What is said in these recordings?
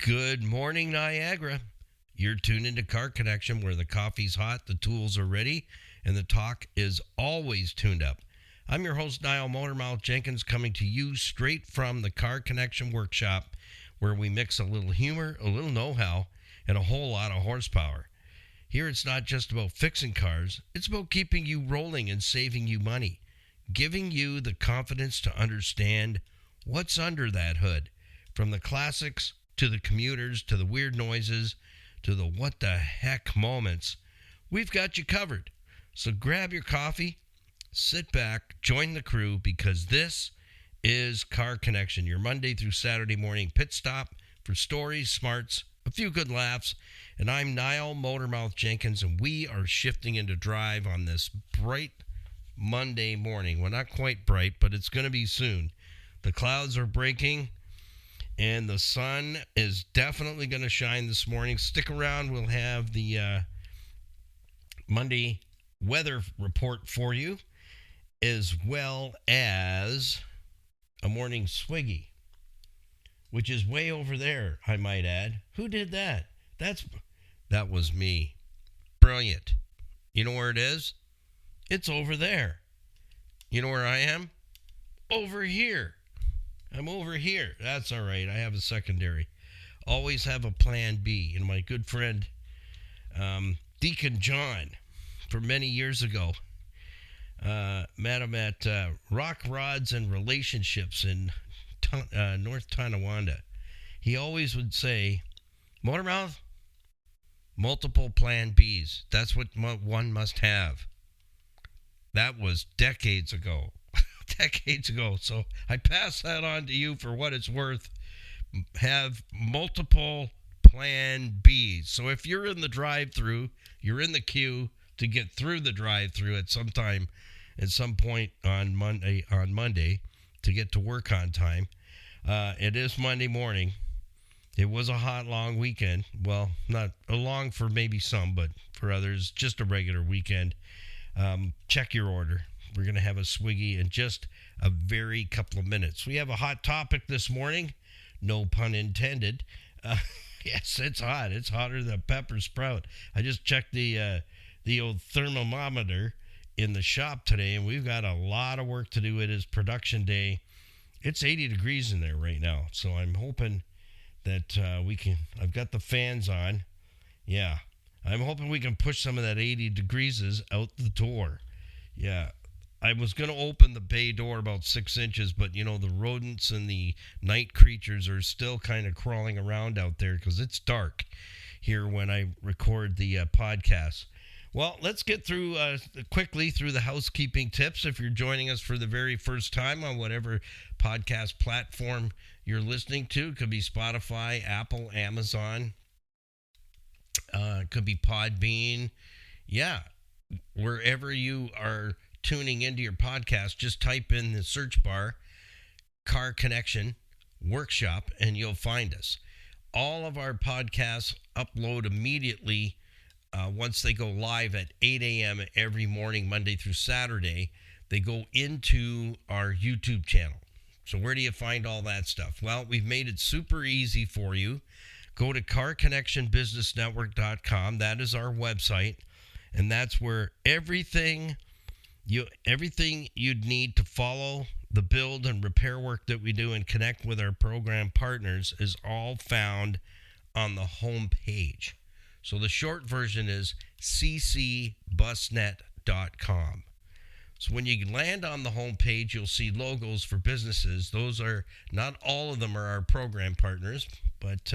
Good morning, Niagara. You're tuned into Car Connection, where the coffee's hot, the tools are ready, and the talk is always tuned up. I'm your host, Niall Motormouth Jenkins, coming to you straight from the Car Connection workshop, where we mix a little humor, a little know-how, and a whole lot of horsepower. Here it's not just about fixing cars, it's about keeping you rolling and saving you money, giving you the confidence to understand what's under that hood, from the classics to the commuters, to the weird noises, to the what the heck moments. We've got you covered. So grab your coffee, sit back, join the crew, because this is Car Connection, your Monday through Saturday morning pit stop for stories, smarts, a few good laughs. And I'm Niall Motormouth Jenkins, and we are shifting into drive on this bright Monday morning. Well, not quite bright, but it's going to be soon. The clouds are breaking, and the sun is definitely going to shine this morning. Stick around. We'll have the Monday weather report for you, as well as a morning swiggy, which is way over there, I might add. Who did that? That was me. Brilliant. You know where it is? It's over there. You know where I am? Over here. I'm over here. That's all right. I have a secondary. Always have a plan B. And my good friend, Deacon John, from many years ago, met him at Rock Rods and Relationships in North Tonawanda. He always would say, Motormouth, multiple plan Bs. That's what one must have. That was decades ago. So I pass that on to you for what it's worth. Have multiple plan Bs. So if you're in the drive-through, you're in the queue to get through the drive-through at some point on Monday to get to work on time. It is Monday morning. It was a hot, long weekend. Well, not long for maybe some, but for others, just a regular weekend. Check your order. We're going to have a swiggy in just a very couple of minutes. We have a hot topic this morning. No pun intended. Yes, it's hot. It's hotter than a pepper sprout. I just checked the old thermometer in the shop today, and we've got a lot of work to do. It is production day. It's 80 degrees in there right now, so I'm hoping that I've got the fans on. Yeah, I'm hoping we can push some of that 80 degrees out the door. Yeah. I was going to open the bay door about 6 inches, but, the rodents and the night creatures are still kind of crawling around out there because it's dark here when I record the podcast. Well, let's get through quickly through the housekeeping tips. If you're joining us for the very first time on whatever podcast platform you're listening to, it could be Spotify, Apple, Amazon, it could be Podbean. Yeah, wherever you are tuning into your podcast, just type in the search bar Car Connection Workshop and you'll find us. All of our podcasts upload immediately once they go live at 8 a.m. every morning, Monday through Saturday. They go into our YouTube channel. So where do you find all that stuff? Well, we've made it super easy for you. Go to carconnectionbusinessnetwork.com. That is our website, and that's where everything you'd need to follow the build and repair work that we do and connect with our program partners is all found on the home page. So the short version is ccbusnet.com. So when you land on the home page, you'll see logos for businesses. Those are, not all of them are our program partners, but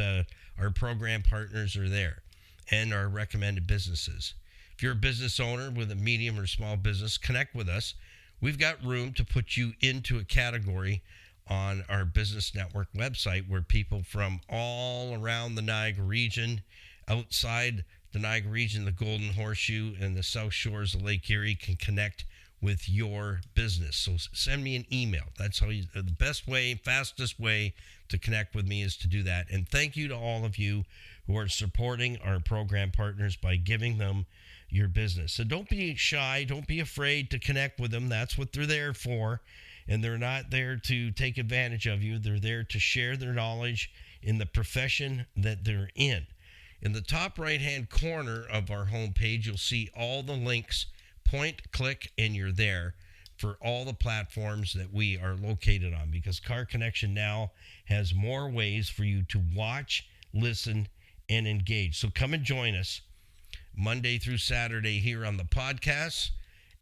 our program partners are there and our recommended businesses. If you're a business owner with a medium or small business, connect with us. We've got room to put you into a category on our business network website where people from all around the Niagara region, outside the Niagara region, the Golden Horseshoe, and the South Shores of Lake Erie can connect with your business. So send me an email. That's how the best way, fastest way to connect with me is to do that. And thank you to all of you who are supporting our program partners by giving them your business. So don't be shy. Don't be afraid to connect with them. That's what they're there for. And they're not there to take advantage of you. They're there to share their knowledge in the profession that they're in. In the top right-hand corner of our homepage, you'll see all the links. Point, click, and you're there for all the platforms that we are located on, because Car Connection now has more ways for you to watch, listen, and engage. So come and join us Monday through Saturday here on the podcast,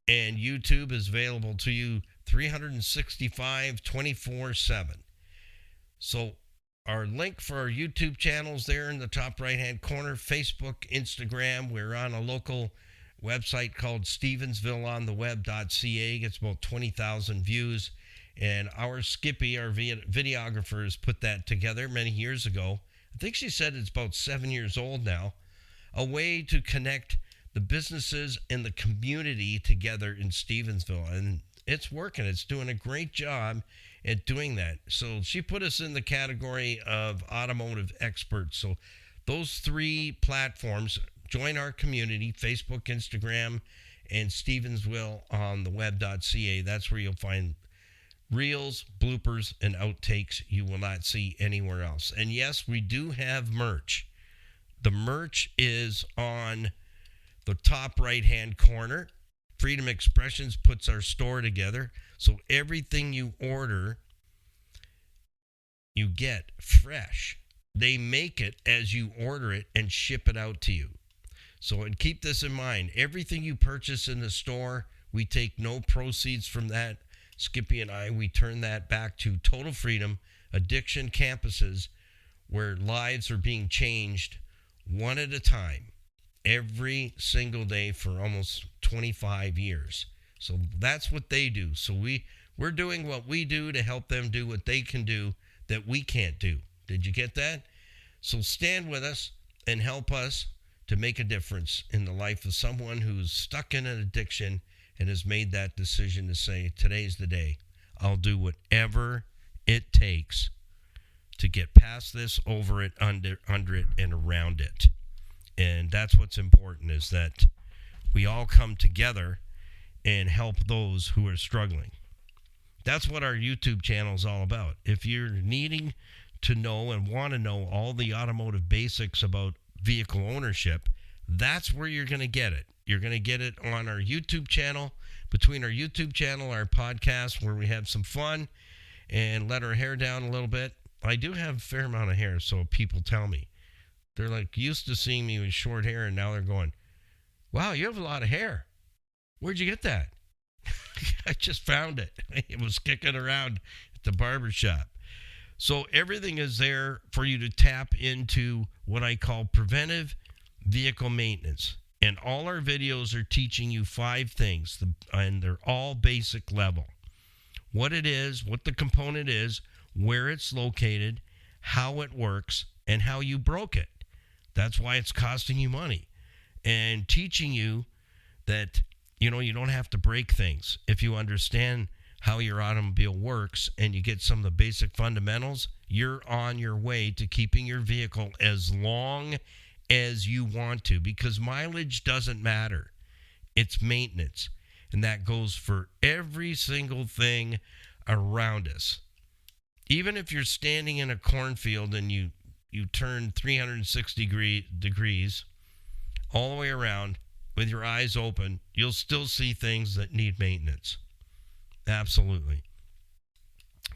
and YouTube is available to you 365, 24/7. So our link for our YouTube channels there in the top right-hand corner, Facebook, Instagram. We're on a local website called stevensvilleontheweb.ca. Gets about 20,000 views. And our Skippy, our videographer, has put that together many years ago. I think she said it's about 7 years old now. A way to connect the businesses and the community together in Stevensville. And it's working. It's doing a great job at doing that. So she put us in the category of automotive experts. So those three platforms, join our community, Facebook, Instagram, and Stevensville on the web.ca. That's where you'll find reels, bloopers, and outtakes you will not see anywhere else. And yes, we do have merch. The merch is on the top right-hand corner. Freedom Expressions puts our store together. So everything you order, you get fresh. They make it as you order it and ship it out to you. So, and keep this in mind, everything you purchase in the store, we take no proceeds from that. Skippy and I, we turn that back to Total Freedom Addiction Campuses, where lives are being changed one at a time, every single day for almost 25 years. So that's what they do. So we're doing what we do to help them do what they can do that we can't do. Did you get that? So stand with us and help us to make a difference in the life of someone who's stuck in an addiction and has made that decision to say, today's the day. I'll do whatever it takes to get past this, over it, under it, and around it. And that's what's important, is that we all come together and help those who are struggling. That's what our YouTube channel is all about. If you're needing to know and want to know all the automotive basics about vehicle ownership, that's where you're going to get it. You're going to get it on our YouTube channel, between our YouTube channel, our podcast, where we have some fun and let our hair down a little bit. I do have a fair amount of hair, so people tell me. They're like used to seeing me with short hair, and now they're going, wow, you have a lot of hair. Where'd you get that? I just found it. It was kicking around at the barbershop. So everything is there for you to tap into what I call preventive vehicle maintenance. And all our videos are teaching you 5 things, and they're all basic level. What it is, what the component is, where it's located, how it works, and how you broke it. That's why it's costing you money. And teaching you that, you don't have to break things. If you understand how your automobile works and you get some of the basic fundamentals, you're on your way to keeping your vehicle as long as you want to, because mileage doesn't matter. It's maintenance. And that goes for every single thing around us. Even if you're standing in a cornfield and you turn 360 degrees all the way around with your eyes open, you'll still see things that need maintenance. Absolutely.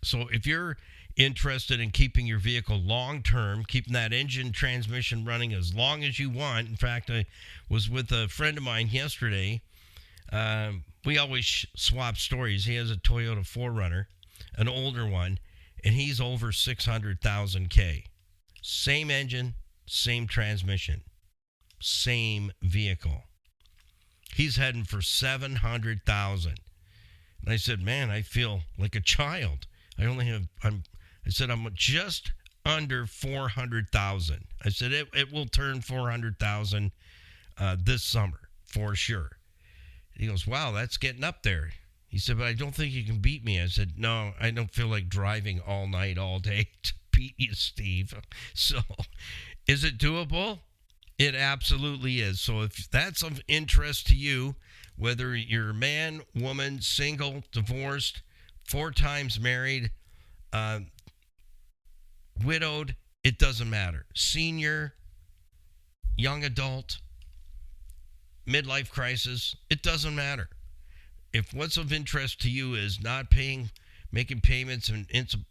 So if you're interested in keeping your vehicle long-term, keeping that engine transmission running as long as you want. In fact, I was with a friend of mine yesterday. We always swap stories. He has a Toyota 4Runner, an older one, and he's over 600,000 K. Same engine, same transmission, same vehicle. He's heading for 700,000. And I said, man, I feel like a child. I'm just under 400,000. I said, it will turn 400,000 this summer for sure. He goes, wow, that's getting up there. He said, but I don't think you can beat me. I said, no, I don't feel like driving all night, all day to beat you, Steve. So is it doable? It absolutely is. So if that's of interest to you, whether you're a man, woman, single, divorced, 4 times married, widowed, It doesn't matter. Senior, young adult, midlife crisis, it doesn't matter. If what's of interest to you is not making payments and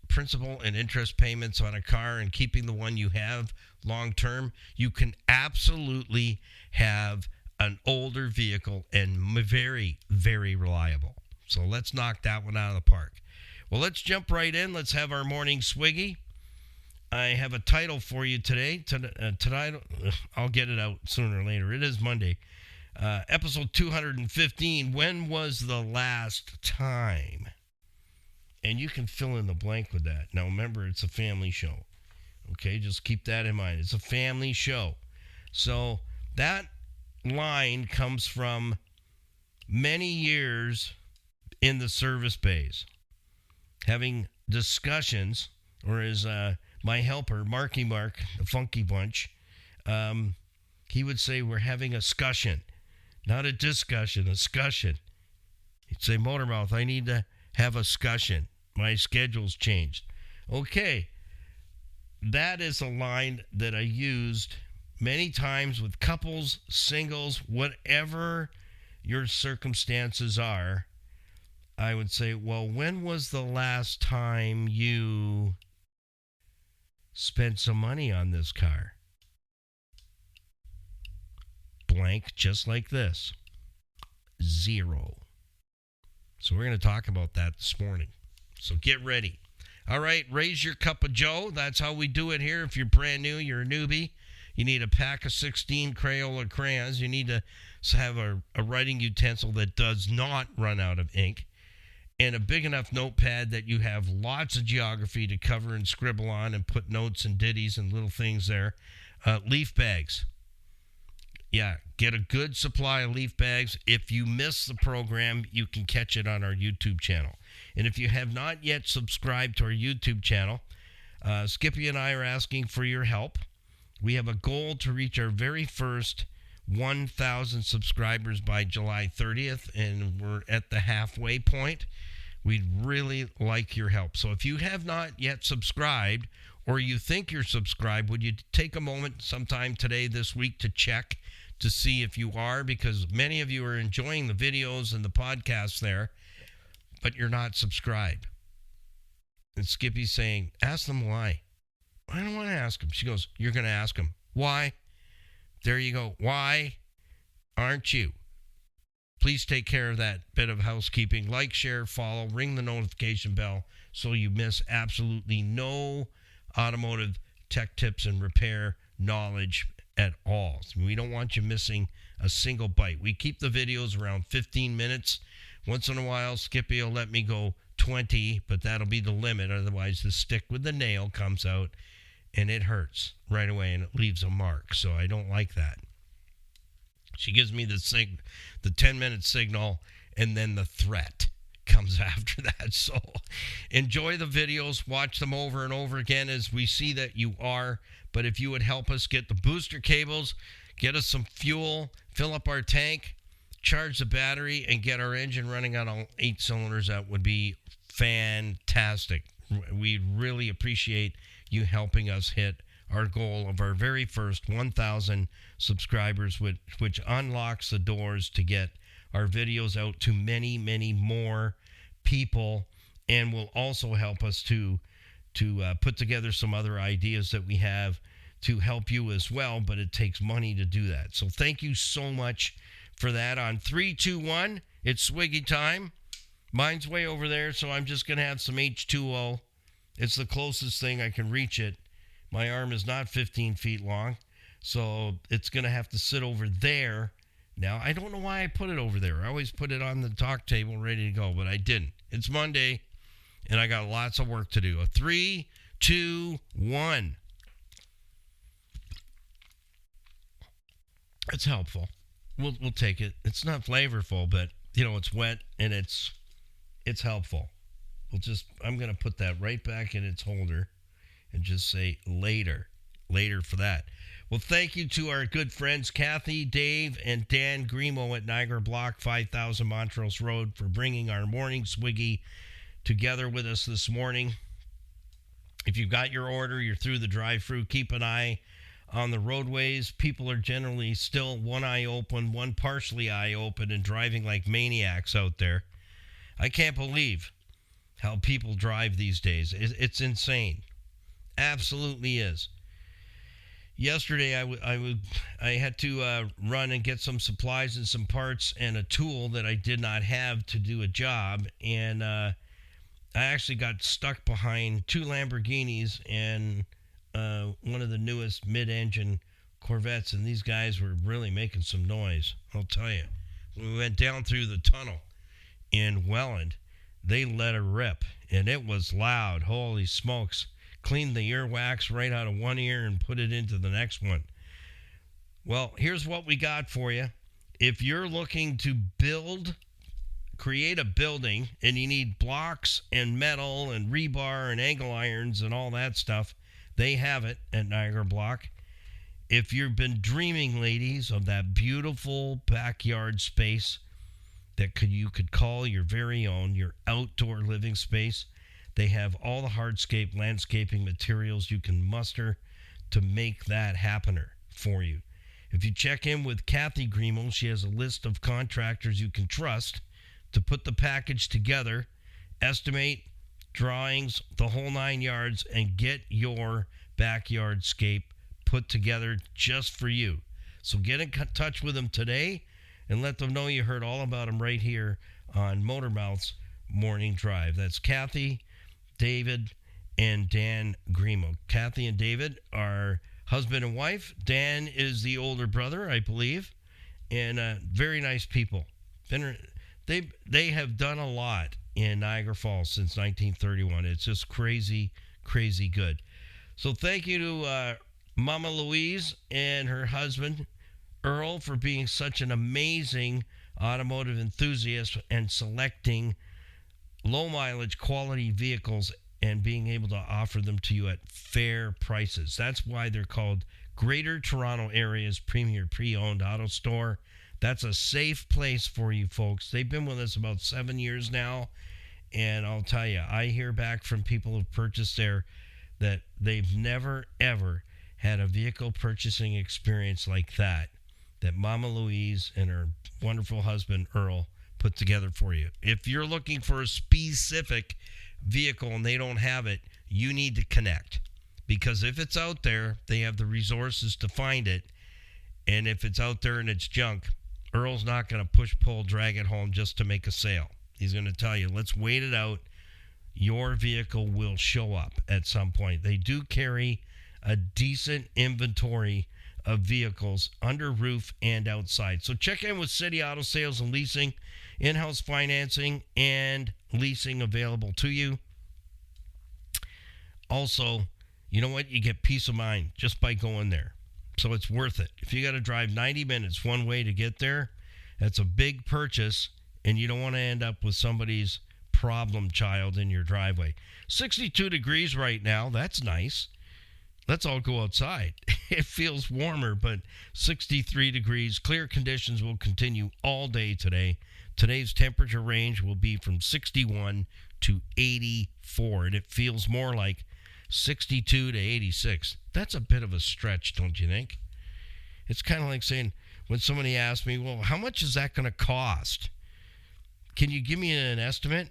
principal and interest payments on a car and keeping the one you have long term, you can absolutely have an older vehicle and very, very reliable. So let's knock that one out of the park. Well, let's jump right in. Let's have our morning swiggy. I have a title for you today. Tonight, I'll get it out sooner or later. It is Monday. Episode 215, when was the last time? And you can fill in the blank with that. Now, remember, it's a family show. Okay, just keep that in mind. It's a family show. So that line comes from many years in the service bays, having discussions, or as my helper, Marky Mark, the Funky Bunch, he would say, we're having a scussion. Not a discussion, a scussion. He'd say, Motormouth, I need to have a scussion. My schedule's changed. Okay, that is a line that I used many times with couples, singles, whatever your circumstances are. I would say, well, when was the last time you spent some money on this car? Blank, just like this. Zero. So we're going to talk about that this morning. So get ready. All right, raise your cup of joe. That's how we do it here. If you're brand new, you're a newbie, you need a pack of 16 Crayola crayons. You need to have a writing utensil that does not run out of ink, and a big enough notepad that you have lots of geography to cover and scribble on and put notes and ditties and little things there. Leaf bags. Yeah, get a good supply of leaf bags. If you miss the program, you can catch it on our YouTube channel. And if you have not yet subscribed to our YouTube channel, Skippy and I are asking for your help. We have a goal to reach our very first 1,000 subscribers by July 30th, and we're at the halfway point. We'd really like your help. So if you have not yet subscribed, or you think you're subscribed, would you take a moment sometime today, this week, to check to see if you are? Because many of you are enjoying the videos and the podcasts there, but you're not subscribed. And Skippy's saying, ask them why. I don't want to ask them. She goes, you're going to ask them. Why? There you go. Why aren't you? Please take care of that bit of housekeeping. Like, share, follow, ring the notification bell so you miss absolutely no automotive tech tips and repair knowledge at all. We don't want you missing a single bite. We keep the videos around 15 minutes. Once in a while, Skippy will let me go 20, but that'll be the limit. Otherwise, the stick with the nail comes out, and it hurts right away, and it leaves a mark. So I don't like that. She gives me the 10-minute signal, and then the threat comes after that. So enjoy the videos. Watch them over and over again as we see that you are. But if you would help us get the booster cables, get us some fuel, fill up our tank, charge the battery, and get our engine running on all 8 cylinders, that would be fantastic. We really appreciate you helping us hit our goal of our very first 1,000 subscribers, which unlocks the doors to get our videos out to many, many more people, and will also help us to put together some other ideas that we have to help you as well, but it takes money to do that. So thank you so much for that. On 3, 2, 1, it's swiggy time. Mine's way over there, so I'm just going to have some H2O. It's the closest thing I can reach it. My arm is not 15 feet long, so it's going to have to sit over there. Now, I don't know why I put it over there. I always put it on the talk table ready to go, but I didn't. It's Monday, and I got lots of work to do. A 3, 2, 1. It's helpful. We'll take it. It's not flavorful, but, it's wet, and it's helpful. I'm going to put that right back in its holder and just say later for that. Well, thank you to our good friends Kathy, Dave, and Dan Grimo at Niagara Block 5000 Montrose Road for bringing our morning swiggy together with us this morning. If you've got your order, you're through the drive-through, keep an eye on the roadways. People are generally still one eye open, one partially eye open, and driving like maniacs out there. I can't believe how people drive these days. It's insane. Absolutely is. Yesterday, I had to run and get some supplies and some parts and a tool that I did not have to do a job. And I actually got stuck behind two Lamborghinis and one of the newest mid-engine Corvettes. And these guys were really making some noise, I'll tell you. We went down through the tunnel in Welland. They let her rip, and it was loud. Holy smokes. Cleaned the earwax right out of one ear and put it into the next one. Well, here's what we got for you. If you're looking to create a building, and you need blocks and metal and rebar and angle irons and all that stuff, they have it at Niagara Block. If you've been dreaming, ladies, of that beautiful backyard space that you could call your very own, your outdoor living space, they have all the hardscape landscaping materials you can muster to make that happen for you. If you check in with Kathy Grimo, she has a list of contractors you can trust to put the package together, estimate, drawings, the whole 9 yards, and get your backyard scape put together just for you. So get in touch with them today and let them know you heard all about them right here on Motormouth's Morning Drive. That's Kathy, David, and Dan Grimo. Kathy and David are husband and wife. Dan is the older brother, I believe, and very nice people. They have done a lot in Niagara Falls since 1931. It's just crazy, crazy good. So thank you to Mama Louise and her husband, Earl, for being such an amazing automotive enthusiast and selecting low mileage quality vehicles and being able to offer them to you at fair prices. That's why they're called Greater Toronto Area's premier pre-owned auto store. That's a safe place for you folks. They've been with us about 7 years now, and I'll tell you, I hear back from people who've purchased there that they've never ever had a vehicle purchasing experience like that Mama Louise and her wonderful husband Earl put together for you. If you're looking for a specific vehicle and they don't have it, you need to connect, because if it's out there, they have the resources to find it. And if it's out there and it's junk, Earl's not going to push, pull, drag it home just to make a sale. He's going to tell you, let's wait it out. Your vehicle will show up at some point. They do carry a decent inventory of vehicles under roof and outside. So check in with City Auto Sales and Leasing, in-house financing and leasing available to you. Also, you know what? You get peace of mind just by going there. So it's worth it. If you got to drive 90 minutes one way to get there, that's a big purchase, and you don't want to end up with somebody's problem child in your driveway. 62 degrees right now. That's nice. Let's all go outside. It feels warmer, but 63 degrees. Clear conditions will continue all day today. Today's temperature range will be from 61 to 84, and it feels more like 62 to 86. That's a bit of a stretch, don't you think? It's kind of like saying, when somebody asks me, well, how much is that going to cost? Can you give me an estimate?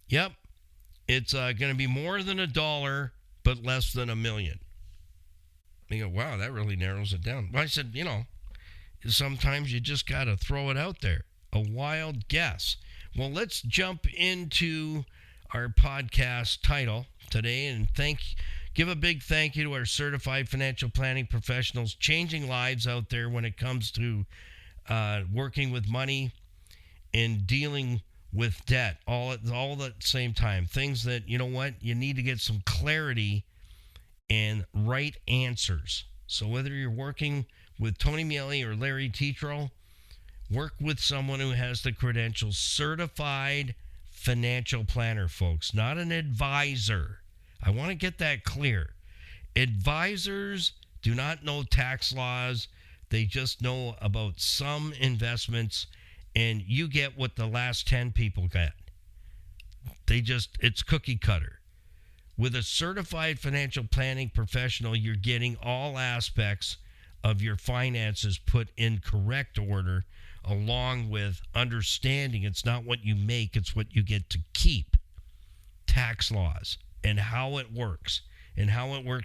Yep. It's going to be more than $1, but less than $1 million. They go, wow, that really narrows it down. Well, I said, sometimes you just got to throw it out there. A wild guess. Well, let's jump into our podcast title today and give a big thank you to our certified financial planning professionals, changing lives out there when it comes to working with money and dealing with debt all at the same time. Things that, you need to get some clarity and right answers. So whether you're working with Tony Miele or Larry Tetro, work with someone who has the credentials, certified financial planner, folks, not an advisor. I want to get that clear. Advisors do not know tax laws. They just know about some investments, and you get what the last 10 people get. It's cookie cutter. With a certified financial planning professional, you're getting all aspects of your finances put in correct order, along with understanding it's not what you make, it's what you get to keep. Tax laws and how it works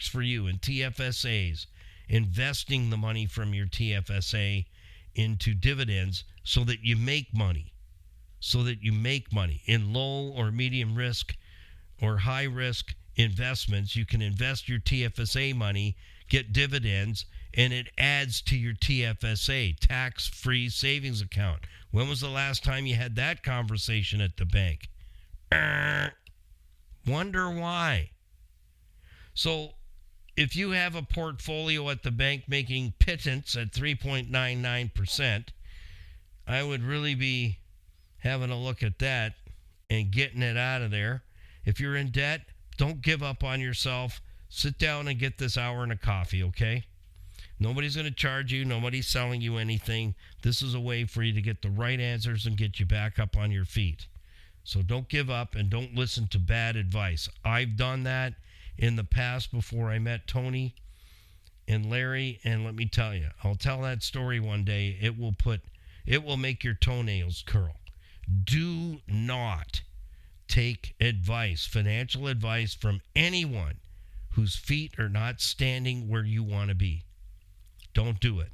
for you, and TFSAs, investing the money from your TFSA into dividends so that you make money, in low or medium risk or high risk investments. You can invest your TFSA money, get dividends, and it adds to your TFSA, tax-free savings account. When was the last time you had that conversation at the bank? Wonder why. So if you have a portfolio at the bank making pittance at 3.99%, I would really be having a look at that and getting it out of there. If you're in debt, don't give up on yourself. Sit down and get this hour and a coffee, okay? Nobody's going to charge you. Nobody's selling you anything. This is a way for you to get the right answers and get you back up on your feet. So don't give up and don't listen to bad advice. I've done that in the past before I met Tony and Larry, and let me tell you, I'll tell that story one day. It will make your toenails curl. Do not take advice, financial advice, from anyone whose feet are not standing where you want to be. Don't do it.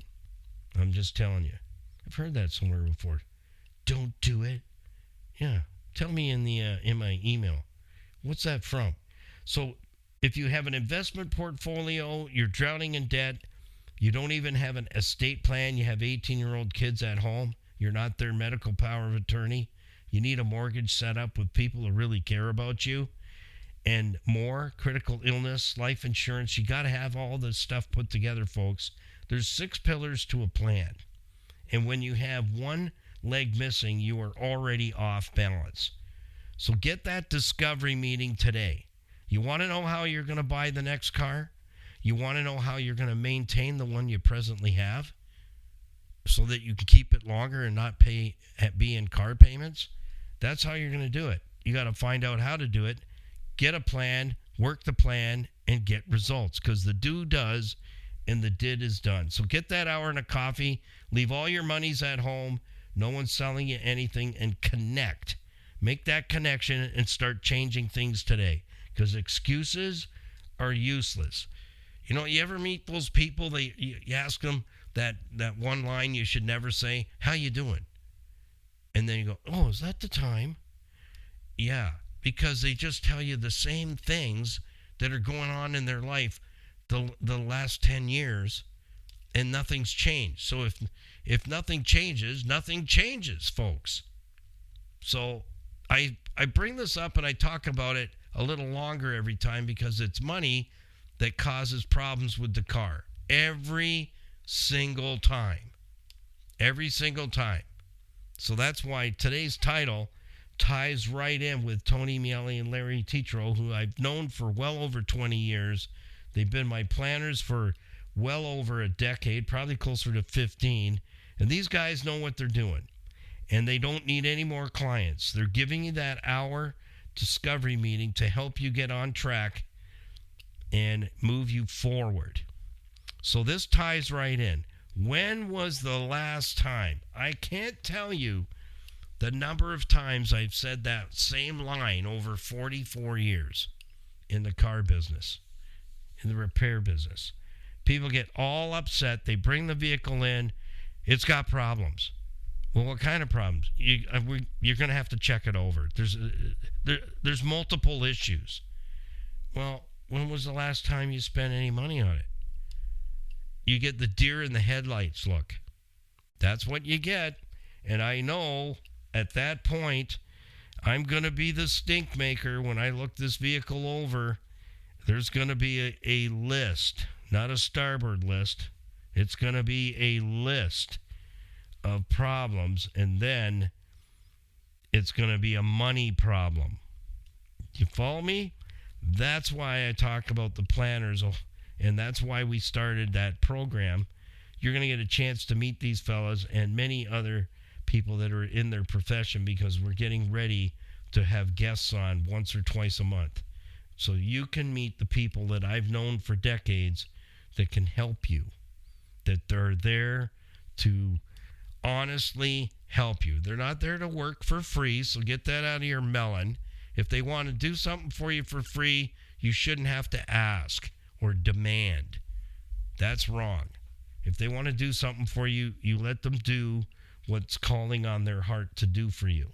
I'm just telling you. I've heard that somewhere before. Don't do it. Yeah. Tell me in my email. What's that from? So if you have an investment portfolio, you're drowning in debt, you don't even have an estate plan, you have 18-year-old kids at home, you're not their medical power of attorney, you need a mortgage set up with people who really care about you, and more, critical illness, life insurance, you got to have all this stuff put together, folks. There's 6 pillars to a plan. And when you have one leg missing, you are already off balance. So get that discovery meeting today. You want to know how you're going to buy the next car? You want to know how you're going to maintain the one you presently have so that you can keep it longer and not be in car payments? That's how you're going to do it. You got to find out how to do it, get a plan, work the plan, and get results, because the do does and the did is done. So get that hour and a coffee, leave all your monies at home, no one's selling you anything, and connect. Make that connection and start changing things today, because excuses are useless. You know, you ever meet those people, you ask them that one line you should never say, how you doing? And then you go, oh, is that the time? Yeah, because they just tell you the same things that are going on in their life the last 10 years, and nothing's changed. So if nothing changes, folks. So I bring this up and I talk about it a little longer every time, because it's money that causes problems with the car. Every single time. So that's why today's title ties right in with Tony Miele and Larry Tetro, who I've known for well over 20 years. They've been my planners for well over a decade, probably closer to 15. And these guys know what they're doing. And they don't need any more clients. They're giving you that hour discovery meeting to help you get on track and move you forward. So this ties right in. When was the last time? I can't tell you the number of times I've said that same line over 44 years in the car business, in the repair business. People get all upset. They bring the vehicle in. It's got problems. Well, what kind of problems? You're going to have to check it over. There's multiple issues. Well, when was the last time you spent any money on it? You get the deer in the headlights look. That's what you get. And I know at that point, I'm going to be the stink maker when I look this vehicle over. There's going to be a list, not a starboard list. It's going to be a list of problems, and then it's going to be a money problem. You follow me? That's why I talk about the planners, and that's why we started that program. You're going to get a chance to meet these fellas and many other people that are in their profession, because we're getting ready to have guests on once or twice a month. so you can meet the people that I've known for decades that can help you, that they're there to honestly help you. They're not there to work for free, so get that out of your melon. If they want to do something for you for free, you shouldn't have to ask or demand. That's wrong. If they want to do something for you, you let them do what's calling on their heart to do for you.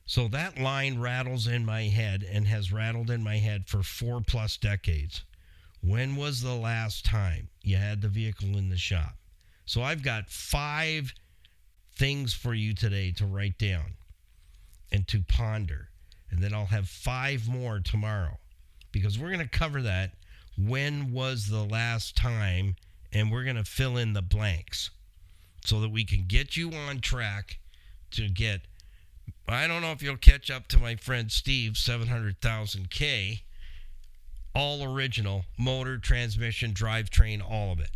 So that line rattles in my head and has rattled in my head for 4+ decades. When was the last time you had the vehicle in the shop? So I've got 5 things for you today to write down and to ponder. And then I'll have 5 more tomorrow, because we're going to cover that. When was the last time? And we're going to fill in the blanks so that we can get you on track to get, I don't know if you'll catch up to my friend Steve, 700,000K, all original, motor, transmission, drivetrain, all of it.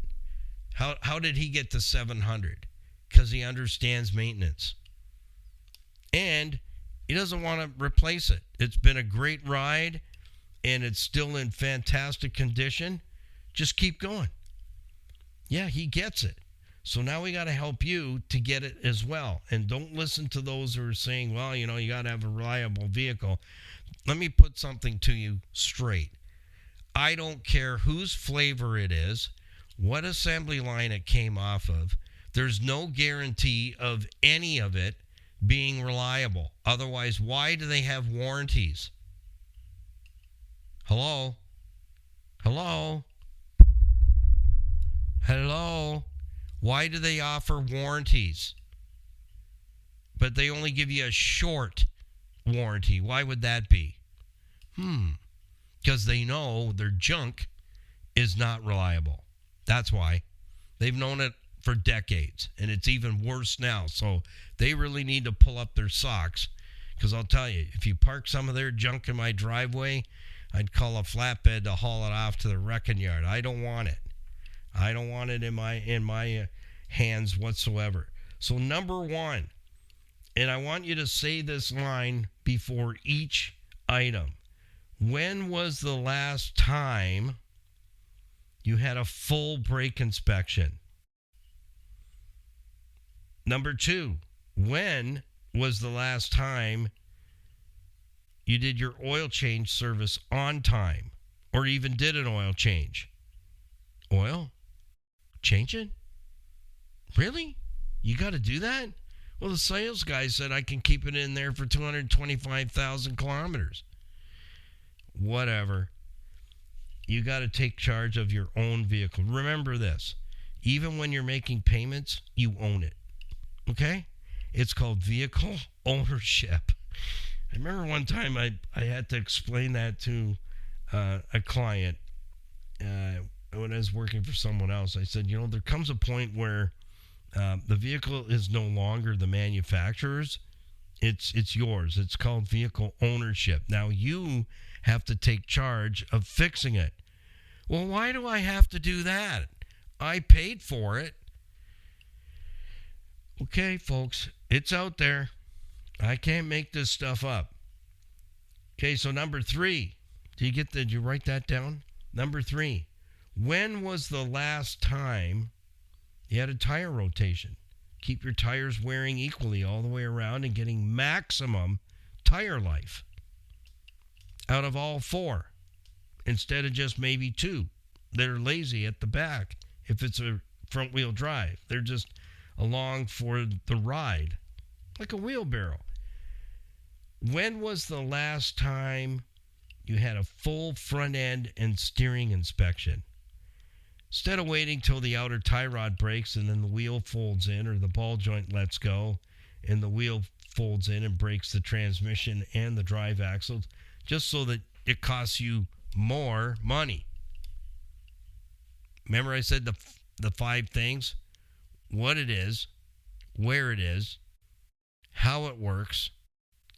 How did he get to 700? Because he understands maintenance. And he doesn't want to replace it. It's been a great ride, and it's still in fantastic condition. Just keep going. Yeah, he gets it. So now we got to help you to get it as well. And don't listen to those who are saying, well, you got to have a reliable vehicle. Let me put something to you straight. I don't care whose flavor it is, what assembly line it came off of. There's no guarantee of any of it being reliable. Otherwise, why do they have warranties? Hello? Hello? Hello? Why do they offer warranties? But they only give you a short warranty. Why would that be? Because they know their junk is not reliable. That's why. They've known it for decades, and it's even worse now. So they really need to pull up their socks, because I'll tell you, if you park some of their junk in my driveway, I'd call a flatbed to haul it off to the wrecking yard. I don't want it. I don't want it in my hands whatsoever. So number 1, and I want you to say this line before each item. When was the last time you had a full brake inspection? Number 2, when was the last time you did your oil change service on time, or even did an oil change? Oil? Change it? Really? You got to do that? Well, the sales guy said I can keep it in there for 225,000 kilometers. Whatever. You got to take charge of your own vehicle. Remember this. Even when you're making payments, you own it. Okay? It's called vehicle ownership. I remember one time I had to explain that to a client when I was working for someone else. I said, there comes a point where the vehicle is no longer the manufacturer's. It's yours. It's called vehicle ownership. Now you have to take charge of fixing it. Well, why do I have to do that? I paid for it. Okay, folks, it's out there. I can't make this stuff up. Okay, so number 3. Did you write that down? Number 3. When was the last time you had a tire rotation? Keep your tires wearing equally all the way around and getting maximum tire life out of all 4, instead of just maybe 2 that are lazy at the back. If it's a front wheel drive, they're just along for the ride, like a wheelbarrow. When was the last time you had a full front end and steering inspection? Instead of waiting till the outer tie rod breaks and then the wheel folds in, or the ball joint lets go and the wheel folds in and breaks the transmission and the drive axles, just so that it costs you more money. Remember I said the 5 things? What it is, where it is, how it works,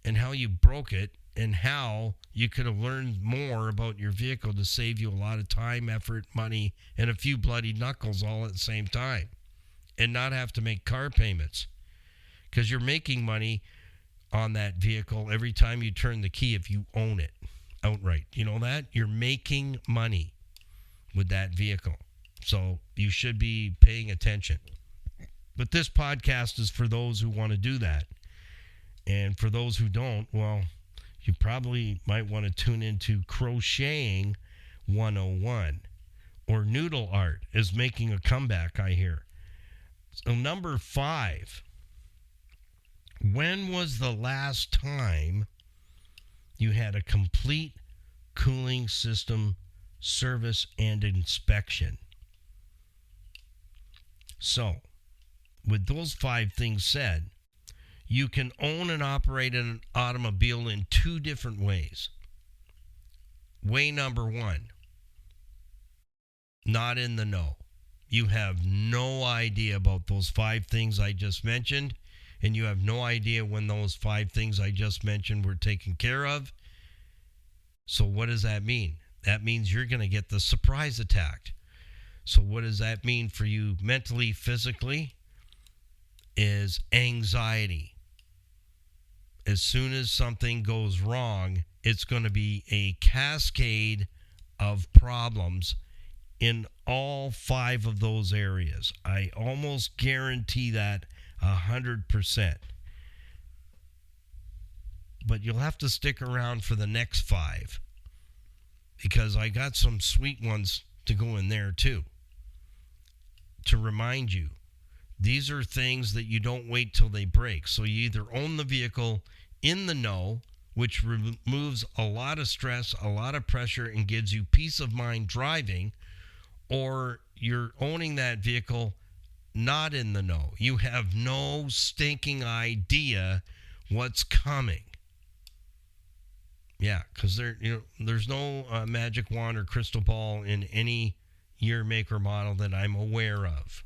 and how you broke it, and how you could have learned more about your vehicle to save you a lot of time, effort, money, and a few bloody knuckles all at the same time, and not have to make car payments, because you're making money on that vehicle every time you turn the key if you own it outright. You know that? You're making money with that vehicle. So you should be paying attention. But this podcast is for those who want to do that. And for those who don't, well, you probably might want to tune into Crocheting 101. Or noodle art is making a comeback, I hear. So number 5. When was the last time you had a complete cooling system service and inspection? So, with those 5 things said, you can own and operate an automobile in 2 different ways. Way number 1, not in the know. You have no idea about those 5 things I just mentioned, and you have no idea when those 5 things I just mentioned were taken care of. So what does that mean? That means you're going to get the surprise attack. So what does that mean for you mentally, physically? Is anxiety. As soon as something goes wrong, it's going to be a cascade of problems in all 5 of those areas. I almost guarantee that 100%. But you'll have to stick around for the next 5 because I got some sweet ones to go in there too. To remind you, these are things that you don't wait till they break. So you either own the vehicle in the know, which removes a lot of stress, a lot of pressure, and gives you peace of mind driving, or you're owning that vehicle not in the know. You have no stinking idea what's coming. Yeah, because there's no magic wand or crystal ball in any year, make, or model that I'm aware of.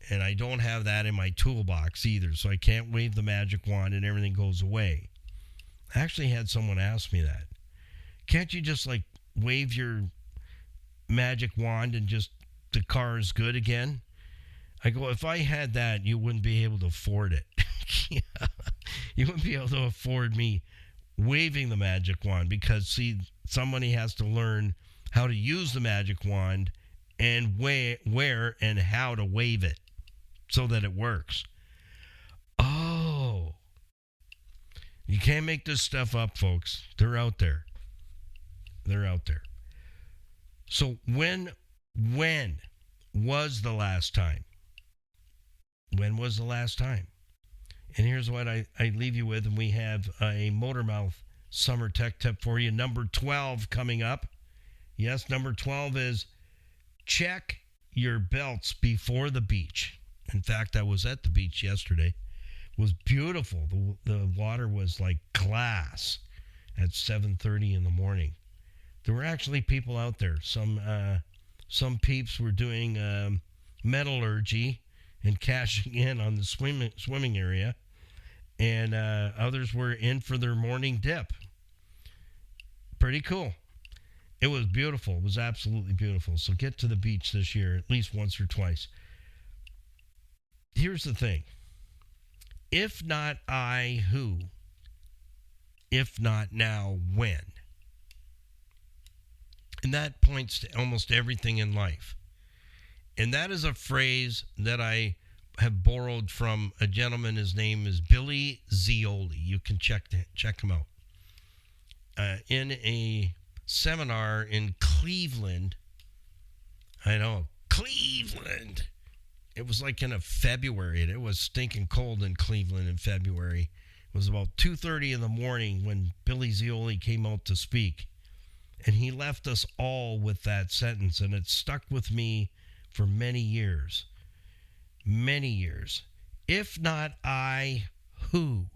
And I don't have that in my toolbox either, so I can't wave the magic wand and everything goes away. I actually had someone ask me that. Can't you just like wave your magic wand and just the car is good again? I go, if I had that, you wouldn't be able to afford it. Yeah. You wouldn't be able to afford me waving the magic wand because, see, somebody has to learn how to use the magic wand and where and how to wave it so that it works. Oh. You can't make this stuff up, folks. They're out there. They're out there. So when was the last time? When was the last time? And here's what I leave you with, and we have a Motor Mouth Summer Tech Tip for you. Number 12 coming up. Yes, number 12 is check your belts before the beach. In fact, I was at the beach yesterday. It was beautiful. The water was like glass at 7:30 in the morning. There were actually people out there. Some peeps were doing metallurgy and cashing in on the swimming area, and others were in for their morning dip. Pretty cool. It was beautiful. It was absolutely beautiful. So get to the beach this year at least once or twice. Here's the thing. If not I, who? If not now, when? And that points to almost everything in life. And that is a phrase that I have borrowed from a gentleman. His name is Billy Zioli. You can check him out. In a seminar in Cleveland. I know, Cleveland. It was like in a February, and it was stinking cold in Cleveland in February. It was about 2:30 in the morning when Billy Zioli came out to speak. And he left us all with that sentence, and it stuck with me for many years. Many years. If not I, who?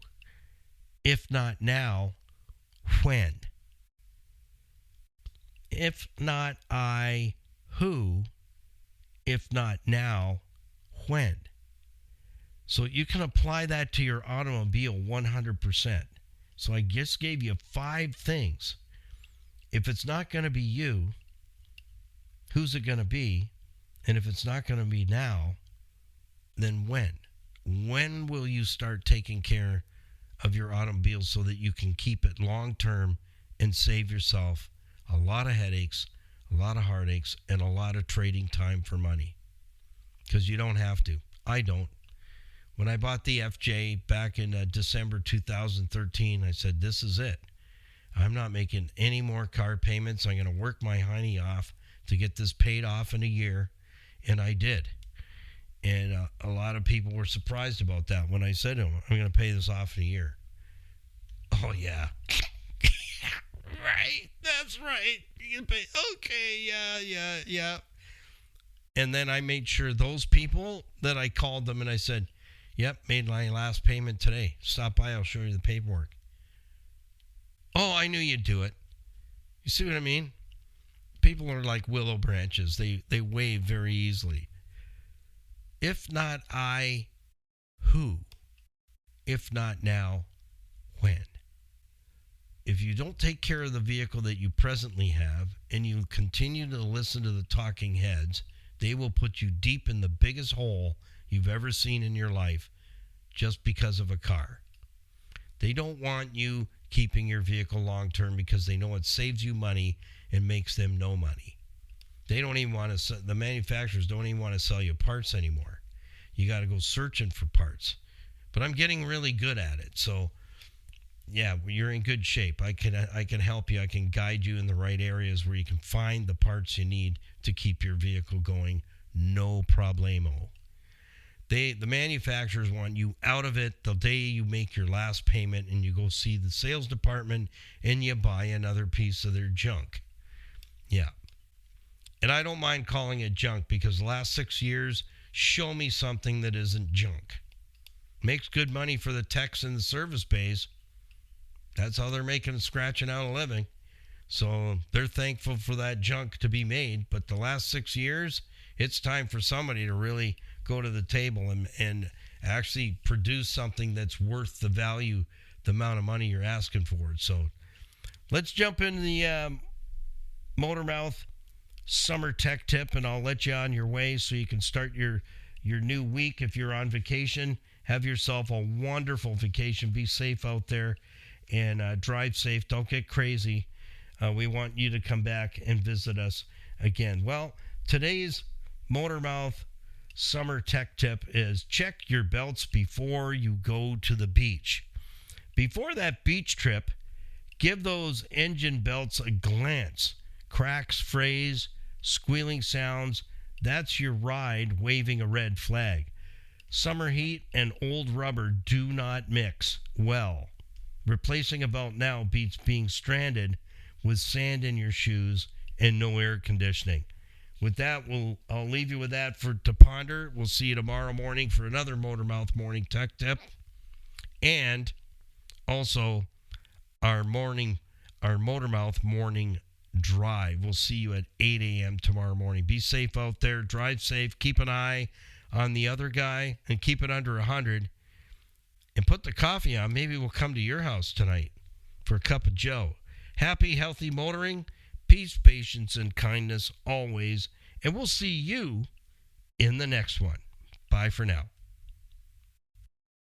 If not now, when? If not I, who? If not now, when? So you can apply that to your automobile 100%. So I just gave you 5 things. If it's not going to be you, who's it going to be? And if it's not going to be now, then when? When will you start taking care of your automobile so that you can keep it long term and save yourself a lot of headaches, a lot of heartaches, and a lot of trading time for money. Because you don't have to. I don't. When I bought the FJ back in December 2013, I said, this is it. I'm not making any more car payments. I'm going to work my honey off to get this paid off in a year. And I did. And a lot of people were surprised about that when I said to them, I'm going to pay this off in a year. Oh, yeah. Right. That's right. You can pay. Okay. Yeah. And then I made sure those people that I called them and I said, yep, made my last payment today. Stop by. I'll show you the paperwork. Oh, I knew you'd do it. You see what I mean? People are like willow branches. They wave very easily. If not I, who? If not now, when? If you don't take care of the vehicle that you presently have and you continue to listen to the talking heads, they will put you deep in the biggest hole you've ever seen in your life just because of a car. They don't want you keeping your vehicle long term because they know it saves you money and makes them no money. They don't even want to, the manufacturers don't even want to sell you parts anymore. You got to go searching for parts. But I'm getting really good at it. So yeah, you're in good shape. I can help you. I can guide you in the right areas where you can find the parts you need to keep your vehicle going. No problemo. The manufacturers want you out of it the day you make your last payment and you go see the sales department and you buy another piece of their junk. Yeah. And I don't mind calling it junk because the last 6 years, show me something that isn't junk. Makes good money for the techs in the service bays. That's how they're making and scratching out a living. So they're thankful for that junk to be made. But the last 6 years, it's time for somebody to really go to the table and actually produce something that's worth the value, the amount of money you're asking for it. So let's jump into the Motormouth Summer Tech Tip, and I'll let you on your way so you can start your new week. If you're on vacation, have yourself a wonderful vacation. Be safe out there and drive safe. Don't get crazy. We want you to come back and visit us again. Well, today's Motormouth Summer Tech Tip is check your belts before you go to the beach. Before that beach trip, give those engine belts a glance. Cracks, frays, squealing sounds, that's your ride waving a red flag. Summer heat and old rubber do not mix well. Replacing a belt now beats being stranded with sand in your shoes and no air conditioning. With that, I'll leave you with that to ponder. We'll see you tomorrow morning for another Motormouth Morning Tech Tip. And also our Motormouth Morning Drive. We'll see you at 8 a.m. tomorrow morning. Be safe out there. Drive safe. Keep an eye on the other guy and keep it under 100. And put the coffee on. Maybe we'll come to your house tonight for a cup of joe. Happy, healthy motoring. Peace, patience, and kindness always. And we'll see you in the next one. Bye for now.